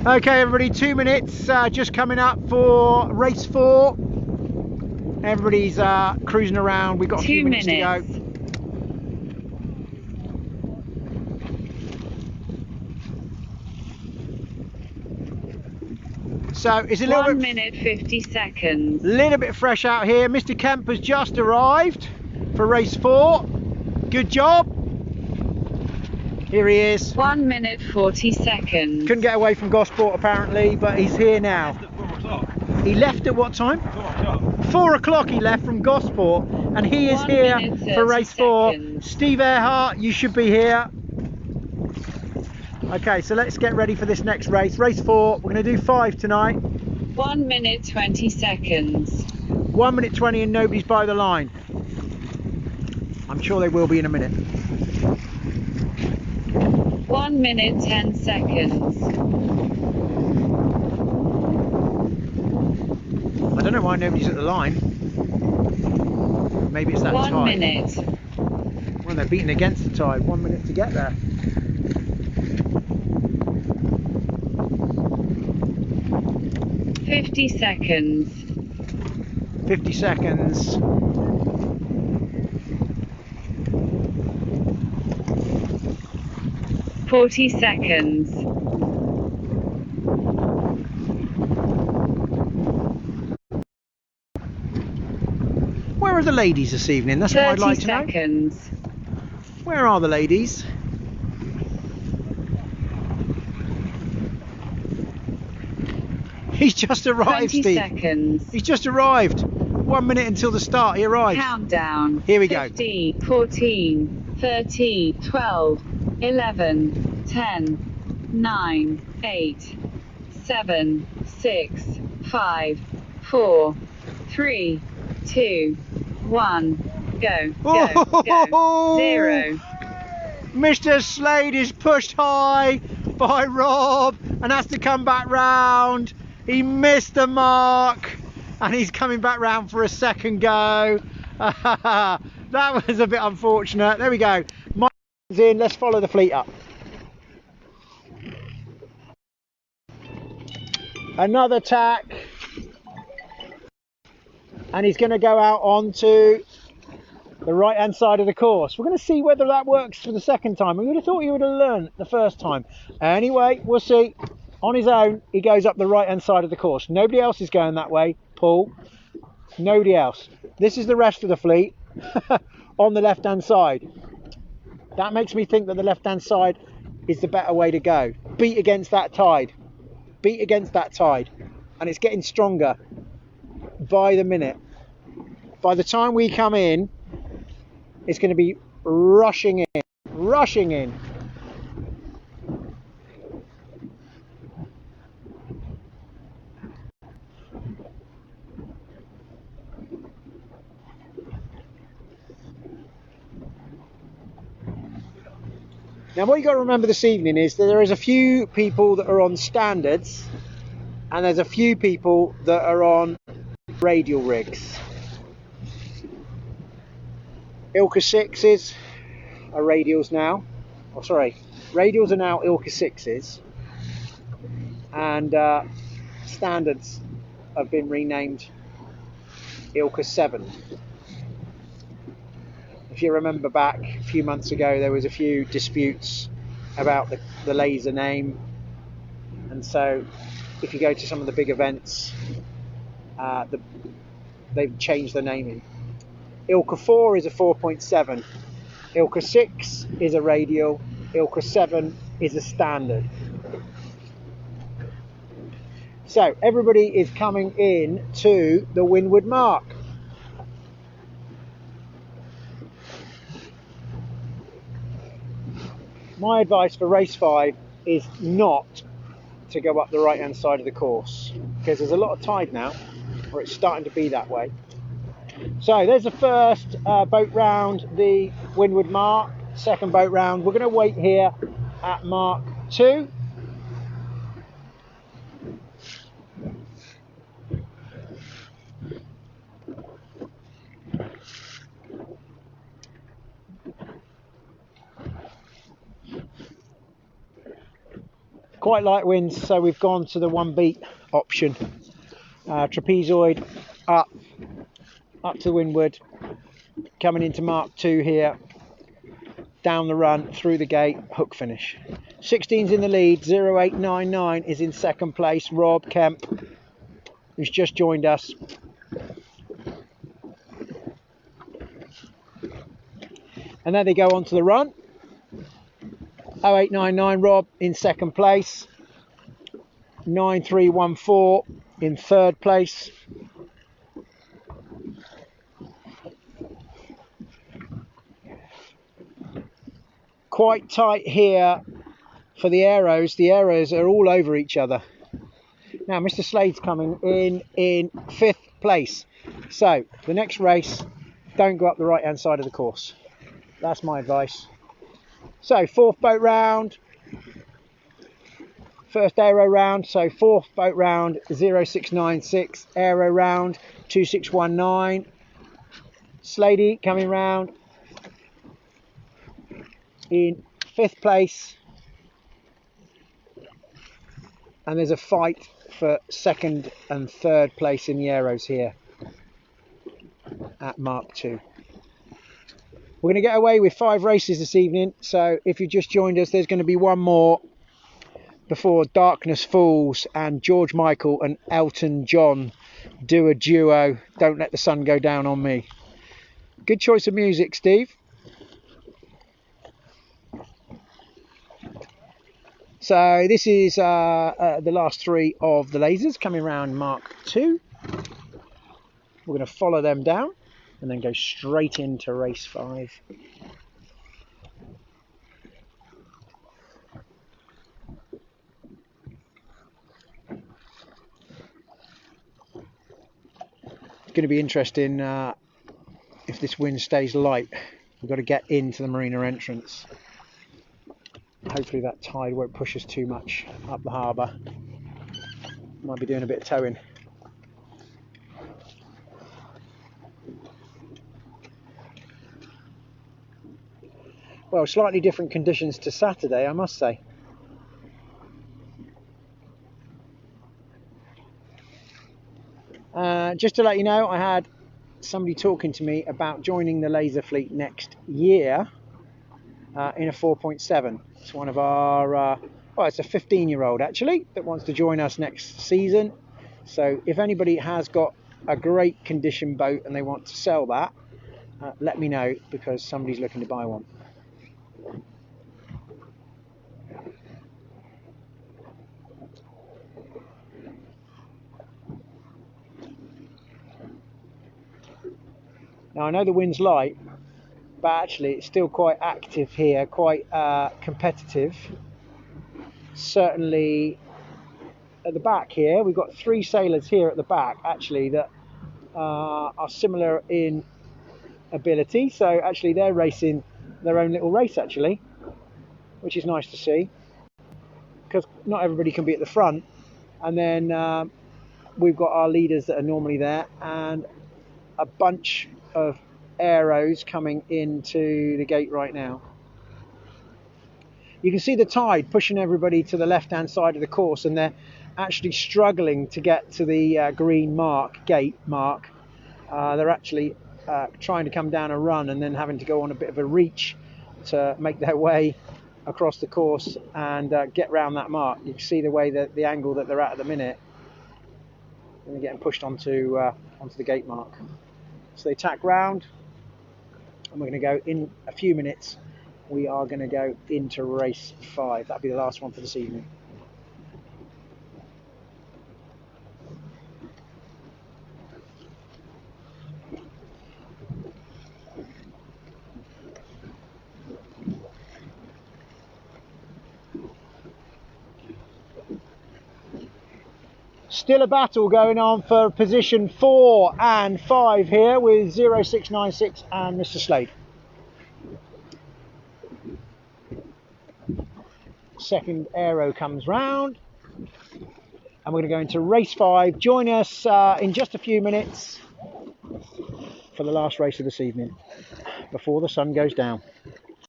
Okay, everybody, 2 minutes just coming up for race 4. Everybody's cruising around. We've got a few minutes to go. So it's a little 1 minute 50 seconds. Little bit fresh out here. Mr. Kemp has just arrived for race 4. Good job. Here he is. 1 minute 40 seconds. Couldn't get away from Gosport apparently, but he's here now. He left at what time? 4 o'clock he left from Gosport, and he is here for race 4. Steve Earhart, you should be here. Okay, so let's get ready for this next race. Race 4, we're going to do 5 tonight. 1 minute 20 seconds. 1 minute 20 and nobody's by the line. I'm sure they will be in a minute. 1 minute 10 seconds. I don't know why nobody's at the line. Maybe it's that tide. 1 minute. Well, they're beating against the tide. 1 minute to get there. 50 seconds. 50 seconds. Forty seconds. Where are the ladies this evening? That's what I'd like to know. 30 seconds. Where are the ladies? He's just arrived, 20 Steve. seconds. He's just arrived. 1 minute until the start. He arrives. Countdown. Here we go. 50, 14, 13, 12, 11, 10, 9, 8, 7, 6, 5, 4, 3, 2, 1. Go, go, go. 0. Mr. Slade is pushed high by Rob and has to come back round. He missed the mark and he's coming back round for a second go. That was a bit unfortunate. There we go. Mike's in. Let's follow the fleet up. Another tack. And he's going to go out onto the right hand side of the course. We're going to see whether that works for the second time. We would have thought he would have learned the first time. Anyway, we'll see. On his own, he goes up the right hand side of the course. Nobody else is going that way. Paul, nobody else. This is the rest of the fleet on the left hand side. That makes me think that the left hand side is the better way to go. Beat against that tide. Beat against that tide. And it's getting stronger by the minute. By the time we come in, it's going to be rushing in. Rushing in. Now what you've got to remember this evening is that there is a few people that are on standards and there's a few people that are on radial rigs. Ilka 6s are radials now. Oh, sorry, radials are now Ilka 6s and standards have been renamed Ilka 7. If you remember back a few months ago, there was a few disputes about the laser name, and so if you go to some of the big events, they've changed the naming. Ilka 4 is a 4.7, Ilka 6 is a radial, Ilka 7 is a standard. So everybody is coming in to the windward mark. My advice for race 5 is not to go up the right hand side of the course because there's a lot of tide now, or it's starting to be that way. So there's the first boat round the windward mark, second boat round. We're going to wait here at mark 2. quite light winds, so we've gone to the 1 beat option. Trapezoid up to windward, coming into Mark 2 here, down the run, through the gate, hook finish. 16's in the lead, 0899 is in second place, Rob Kemp, who's just joined us. And then they go on to the run. 0899 Rob in second place. 9314 in third place. Quite tight here for the arrows. The arrows are all over each other. Now Mr. Slade's coming in 5th place. So the next race, don't go up the right hand side of the course. That's my advice. So 4th boat round, first aero round, so 4th boat round 0696, aero round 2619. Slady coming round in 5th place, and there's a fight for 2nd and 3rd place in the aeros here at Mark 2. We're going to get away with 5 races this evening, so if you just joined us, there's going to be one more before darkness falls and George Michael and Elton John do a duo, Don't Let the Sun Go Down on Me. Good choice of music, Steve. So this is the last 3 of the lasers coming around Mark 2. We're going to follow them down and then go straight into race 5. It's going to be interesting if this wind stays light. We've got to get into the marina entrance. Hopefully that tide won't push us too much up the harbour. Might be doing a bit of towing. Well, slightly different conditions to Saturday, I must say. Just to let you know, I had somebody talking to me about joining the laser fleet next year in a 4.7. It's one of our, well, it's a 15-year-old actually that wants to join us next season. So if anybody has got a great condition boat and they want to sell that, let me know, because somebody's looking to buy one. Now I know the wind's light, but actually it's still quite active here, quite competitive. Certainly at the back here, we've got 3 sailors here at the back actually that are similar in ability. So actually they're racing their own little race actually, which is nice to see, because not everybody can be at the front. And then we've got our leaders that are normally there, and a bunch of aeros coming into the gate right now. You can see the tide pushing everybody to the left hand side of the course, and they're actually struggling to get to the green mark, gate mark. They're actually trying to come down a run and then having to go on a bit of a reach to make their way across the course and get round that mark. You can see the way that the angle that they're at the minute, and they're getting pushed onto the gate mark. So they tack round, and we're going to go in a few minutes. We are going to go into race 5. That'll be the last one for this evening. Still a battle going on for position 4 and 5 here with 0696 and Mr. Slade. Second aero comes round, and we're going to go into race 5. Join us in just a few minutes for the last race of this evening before the sun goes down.